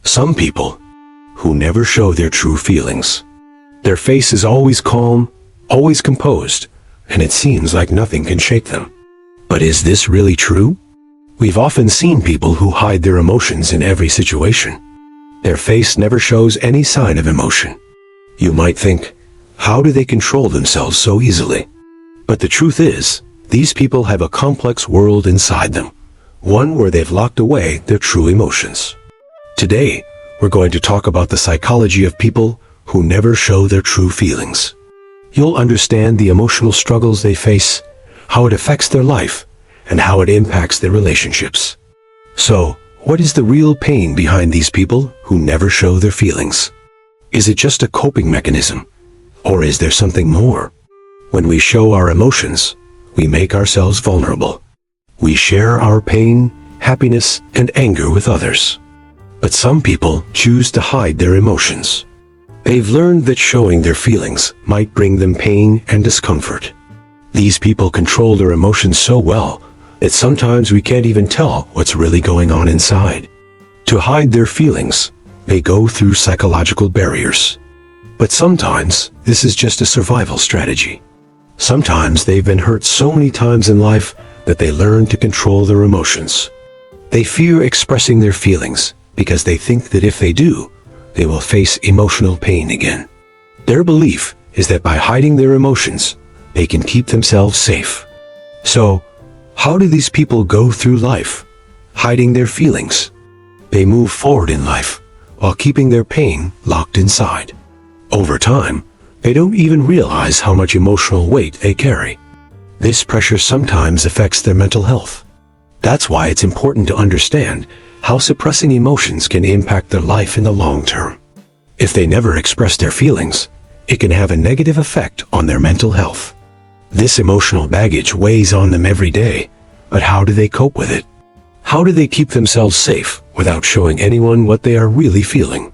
Some people who never show their true feelings. Their face is always calm, always composed, and it seems like nothing can shake them. But is this really true? We've often seen people who hide their emotions in every situation. Their face never shows any sign of emotion. You might think, how do they control themselves so easily? But the truth is, these people have a complex world inside them, one where they've locked away their true emotions. Today, we're going to talk about the psychology of people who never show their true feelings. You'll understand the emotional struggles they face, how it affects their life, and how it impacts their relationships. So, what is the real pain behind these people who never show their feelings? Is it just a coping mechanism? Or is there something more? When we show our emotions, we make ourselves vulnerable. We share our pain, happiness, and anger with others. But some people choose to hide their emotions. They've learned that showing their feelings might bring them pain and discomfort. These people control their emotions so well that sometimes we can't even tell what's really going on inside. To hide their feelings, they go through psychological barriers. But sometimes this is just a survival strategy. Sometimes they've been hurt so many times in life that they learn to control their emotions. They fear expressing their feelings because they think that if they do, they will face emotional pain again. Their belief is that by hiding their emotions, they can keep themselves safe. So, how do these people go through life, hiding their feelings? They move forward in life while keeping their pain locked inside. Over time, they don't even realize how much emotional weight they carry. This pressure sometimes affects their mental health. That's why it's important to understand how suppressing emotions can impact their life in the long term. If they never express their feelings, it can have a negative effect on their mental health. This emotional baggage weighs on them every day, but how do they cope with it? How do they keep themselves safe without showing anyone what they are really feeling?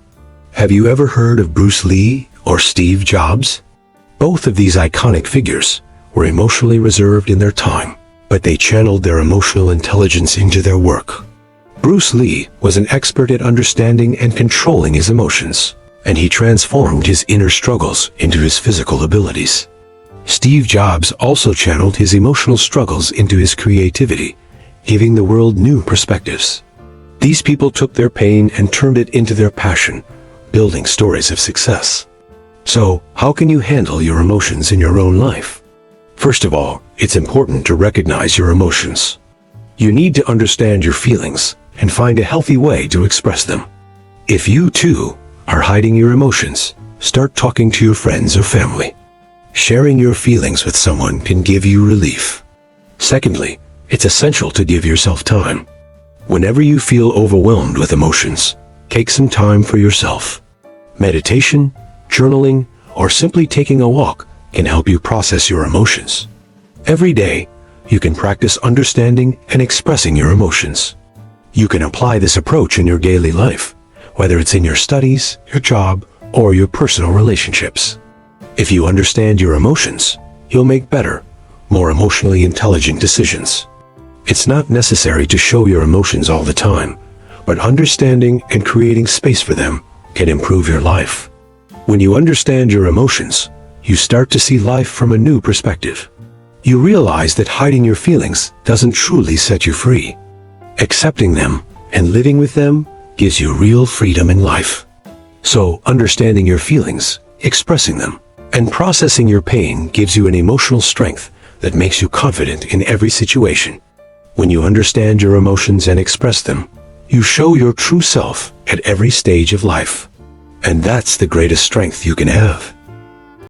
Have you ever heard of Bruce Lee or Steve Jobs? Both of these iconic figures were emotionally reserved in their time, but they channeled their emotional intelligence into their work. Bruce Lee was an expert at understanding and controlling his emotions, and he transformed his inner struggles into his physical abilities. Steve Jobs also channeled his emotional struggles into his creativity, giving the world new perspectives. These people took their pain and turned it into their passion, building stories of success. So, how can you handle your emotions in your own life? First of all, it's important to recognize your emotions. You need to understand your feelings and find a healthy way to express them. If you, too, are hiding your emotions, start talking to your friends or family. Sharing your feelings with someone can give you relief. Secondly, it's essential to give yourself time. Whenever you feel overwhelmed with emotions, take some time for yourself. Meditation, journaling, or simply taking a walk can help you process your emotions. Every day, you can practice understanding and expressing your emotions. You can apply this approach in your daily life, whether it's in your studies, your job, or your personal relationships. If you understand your emotions, you'll make better, more emotionally intelligent decisions. It's not necessary to show your emotions all the time, but understanding and creating space for them can improve your life. When you understand your emotions, you start to see life from a new perspective. You realize that hiding your feelings doesn't truly set you free. Accepting them and living with them gives you real freedom in life. So, understanding your feelings, expressing them, and processing your pain gives you an emotional strength that makes you confident in every situation. When you understand your emotions and express them, you show your true self at every stage of life. And that's the greatest strength you can have.